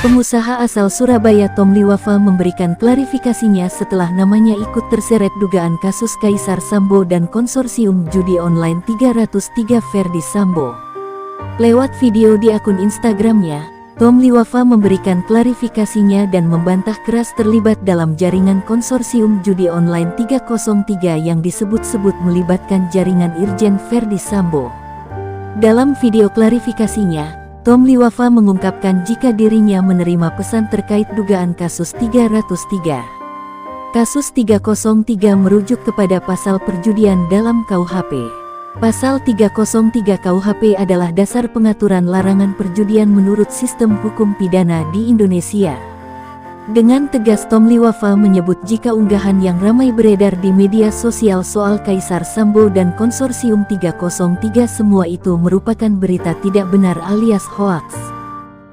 Pengusaha asal Surabaya Tom Liwafa memberikan klarifikasinya setelah namanya ikut terseret dugaan kasus Kaisar Sambo dan konsorsium judi online 303 Ferdi Sambo. Lewat video di akun Instagramnya, Tom Liwafa memberikan klarifikasinya dan membantah keras terlibat dalam jaringan konsorsium judi online 303 yang disebut-sebut melibatkan jaringan Irjen Ferdi Sambo. Dalam video klarifikasinya, Tom Liwafa mengungkapkan jika dirinya menerima pesan terkait dugaan kasus 303. Kasus 303 merujuk kepada pasal perjudian dalam KUHP. Pasal 303 KUHP adalah dasar pengaturan larangan perjudian menurut sistem hukum pidana di Indonesia. Dengan tegas Tom Liwafa menyebut jika unggahan yang ramai beredar di media sosial soal Kaisar Sambo dan konsorsium 303 semua itu merupakan berita tidak benar alias hoaks.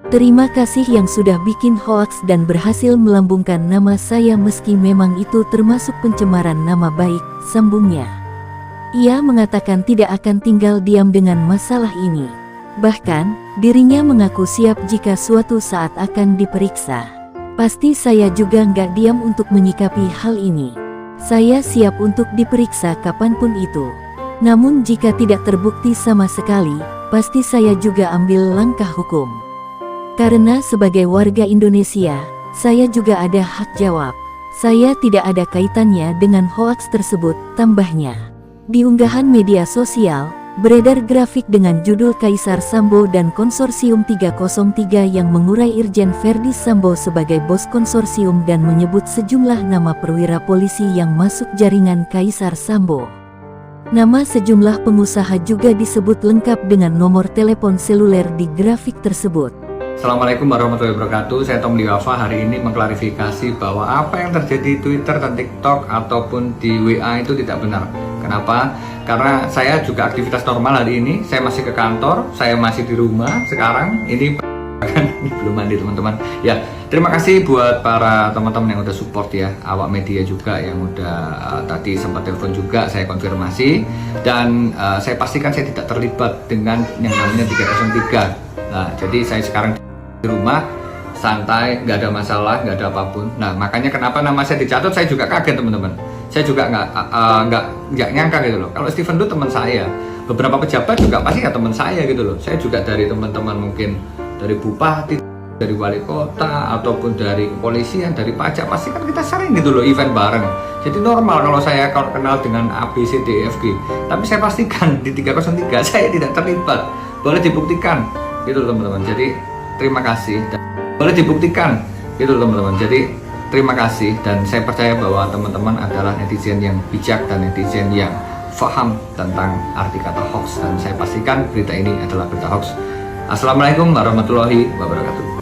Terima kasih yang sudah bikin hoaks dan berhasil melambungkan nama saya meski memang itu termasuk pencemaran nama baik, sambungnya. Ia mengatakan tidak akan tinggal diam dengan masalah ini. Bahkan, dirinya mengaku siap jika suatu saat akan diperiksa. Pasti saya juga nggak diam untuk menyikapi hal ini. Saya siap untuk diperiksa kapanpun itu. Namun jika tidak terbukti sama sekali, pasti saya juga ambil langkah hukum. Karena sebagai warga Indonesia, saya juga ada hak jawab. Saya tidak ada kaitannya dengan hoaks tersebut, tambahnya. Di unggahan media sosial, beredar grafik dengan judul Kaisar Sambo dan konsorsium 303 yang mengurai Irjen Ferdi Sambo sebagai bos konsorsium dan menyebut sejumlah nama perwira polisi yang masuk jaringan Kaisar Sambo. Nama sejumlah pengusaha juga disebut lengkap dengan nomor telepon seluler di grafik tersebut. Assalamualaikum warahmatullahi wabarakatuh. Saya Tom Liwafa hari ini mengklarifikasi bahwa apa yang terjadi di Twitter dan TikTok ataupun di WA itu tidak benar. Kenapa? Karena saya juga aktivitas normal hari ini. Saya masih ke kantor, saya masih di rumah sekarang. Ini belum mandi teman-teman. Ya, terima kasih buat para teman-teman yang udah support ya, awak media juga yang udah tadi sempat telepon juga, saya konfirmasi dan saya pastikan saya tidak terlibat dengan yang namanya 303. Nah, jadi saya sekarang di rumah santai, nggak ada masalah, nggak ada apapun. Nah, makanya kenapa nama saya dicatat, saya juga kaget teman-teman. Saya juga nggak nyangka gitu loh. Kalau Steven itu teman saya, beberapa pejabat juga pasti ya teman saya gitu loh. Saya juga dari teman-teman mungkin dari bupati, dari wali kota, ataupun dari kepolisian, dari pajak, pasti kan kita sering gitu loh event bareng. Jadi normal kalau saya kenal dengan A, B, C, D, E, F, G. Tapi saya pastikan di 303 saya tidak terlibat. Boleh dibuktikan gitu loh teman-teman. Jadi terima kasih. Boleh dibuktikan gitu loh teman-teman. Jadi terima kasih dan saya percaya bahwa teman-teman adalah netizen yang bijak dan netizen yang paham tentang arti kata hoax dan saya pastikan berita ini adalah berita hoax. Assalamualaikum warahmatullahi wabarakatuh.